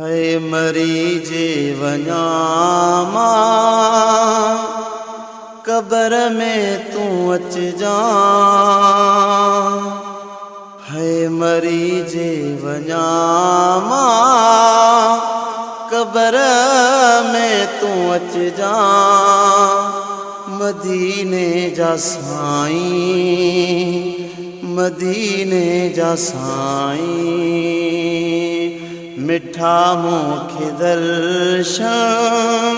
है मरीजे वञा मां कबर में तू अचजा। है मरीजे वञा मां कबर में तू अचजा। मदीने जा साईं मदीने जा साईं मिठा मूंखे दर्शन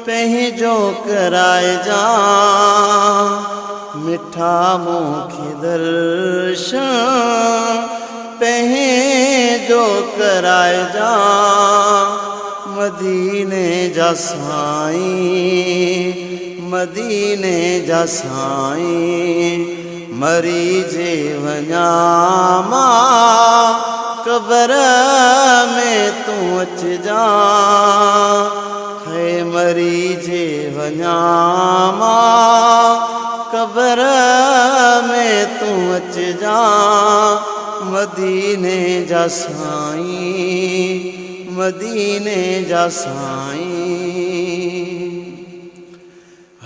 पंहिंजो कराइजा। मिठा मूंखे दर्शन पंहिंजो कराइजा। मदीने जा साईं मदीने जा साईं मरीजे वञा मां कबर में तू अचजा। है मरीजे वञा मां कबर में तू अचजा। मदीने जा साईं मदीने जा साईं।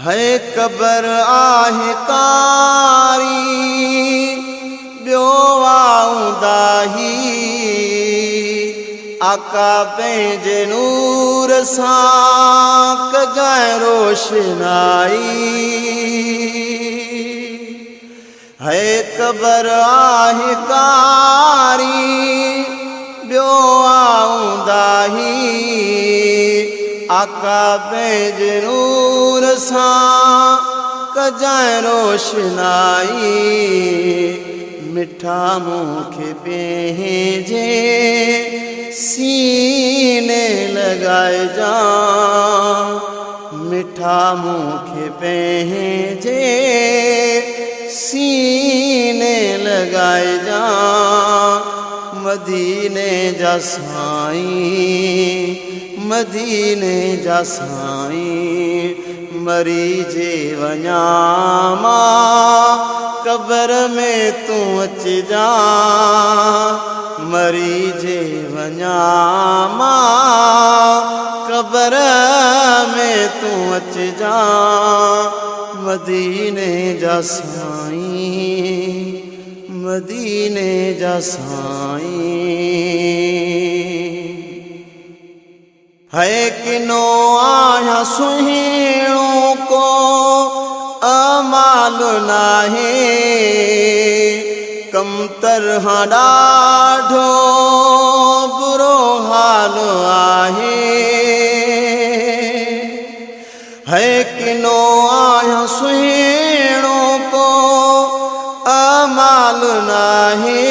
है कबर आहे कारी ॿियो आऊंदाही। आका पंहिंजे नूर सां कजांइ रोशनाई। है कबर आहे कारी ॿियो आऊंदाही। आका पंहिंजे नूर सां कजांइ रोशनाई। मिठा मूंखे पंहिंजे सीने लॻाइजा। मिठा मूंखे पंहिंजे सीने लॻाइजा। मदीने जा साईं मदीने जा साईं मरीजे वञा मां कबर में तू अचजा। मरीजे वञा मां कबर में तू अचजा। मदीने जा साईं मदीने जा साईं। है किनो आया सुहिणो को अमाल नाहे। कम तरह ॾाढो बुरो हाल आहे। है किनो आया सुहिणो को अमाल नाहे।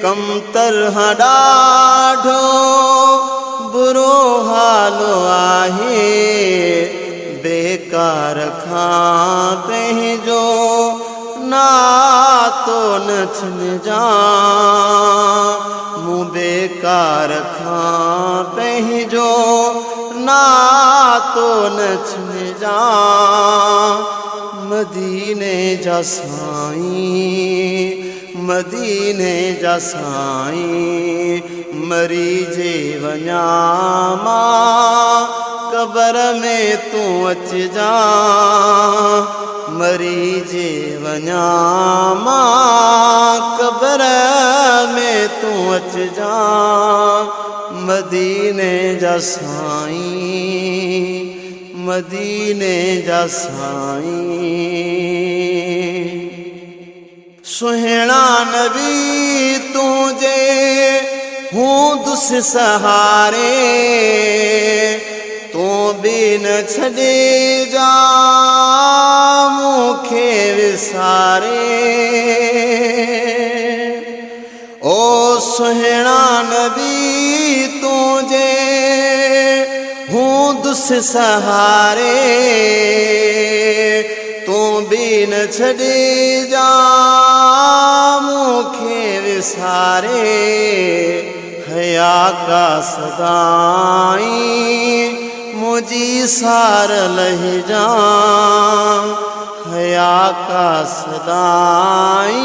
कम तरह ॾाढो बुरो हाल आहे। बेकार खां पंहिंजो नातो न छिनजा। मूं बेकार खां पंहिंजो नातो न छिनजा। मदीने जा साईं मदीने जा साईं मरीजे वञा मां कबर में तू अचजा। मरीजे वञा मां कबर में तू अचजा। मदीने जा साईं मदीने जा साईं। सुहिणा नबी तुझे हूंदुस सहारे। तू भी न छॾे जा मूंखे विसारे। ओ सुहिणा नबी तुझे हूंदुस सहारे। तू भी न छॾे जा मूंखे विसारे। है आका सदाईं मुझी सार लहिजा। है आका सदाईं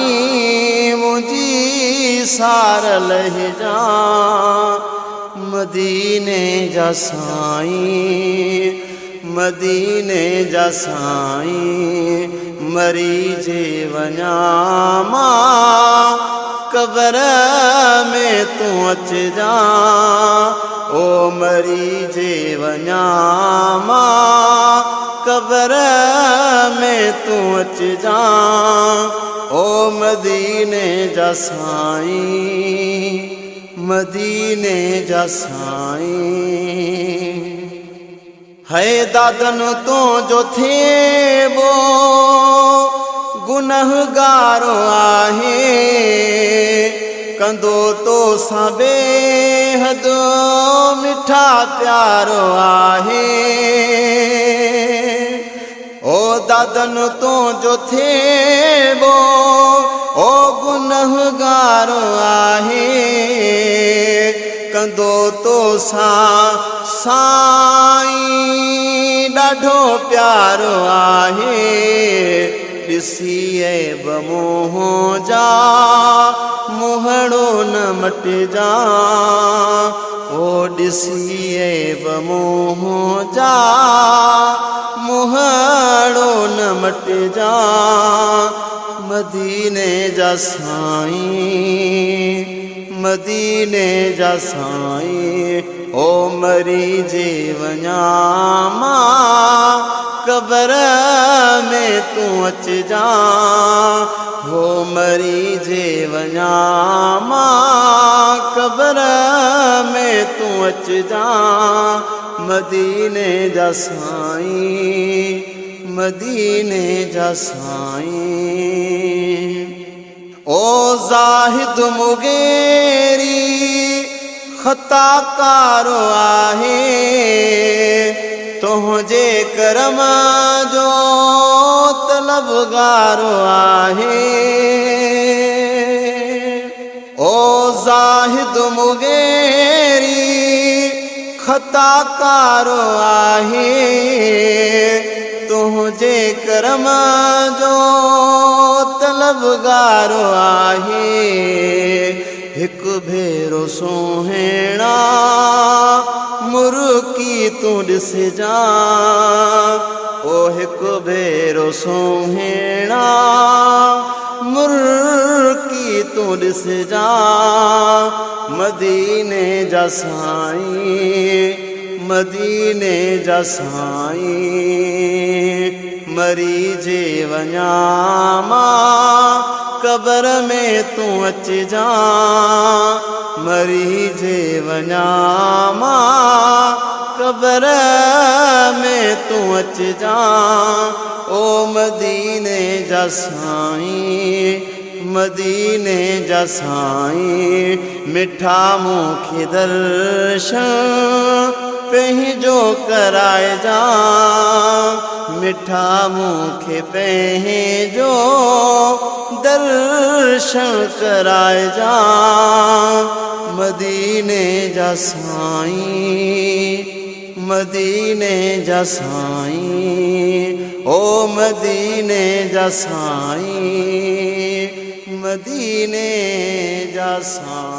मुझी सार लहिजा मदीने जा साईं मदीने जा साईं मरी जे वञा मां कबर में तू अचजा ओ मरी जे वञा मां कबर में तू अचजा ओ मदीने जा साईं मदीने जा साईं है दादन तो जो थे वो गुनहगारो आहे कंदो तो सां बेहद मिठा प्यारो आहे ओ दादन तो जो थे वो ओ गुनहगारो आहे कंदो तो साईं ॾाढो प्यारो आहे ॾिसी ऐब मोह जा मोहड़ो न मटिजा ओ ॾिसी ऐब मोह जा मोहड़ो न मटिजा मदीने जा साईं मदीने जा साईं ओ मरी जे वञा मां कबर में तू अचजा हो मरी जे वञा मां कबर में तू अचजा मदीने जा साईं मदीने जा साईं ओ ज़ाहिद मुगेरी ख़ताकारो आहे तुंहिंजे करम जो तलबगारो आहे ओ ज़ाहिद मुगेरी ख़ताकारो आहे तुंहिंजे करम जो तलबगारो आहे हिकु भेरो सोहिणा मुर्की तू ॾिसजा ओ हिकु भेरो सोहिणा मुर्की तू ॾिसजा मदीने जा साईं मदीने जा साईं मरी जे वञा मां कबर में तू अचजा मरी जे वञा मां कबर में तू अचजा ओ मदीने जा साईं मदीने जा साईं मिठा मूंखे दर्शन पंहिंजो कराइजा मिठा मूंखे पंहिंजो दर्शन कराइजा मदीने जा साईं मदीने जा साईं ओ मदीने जा साईं मदीने जा साईं।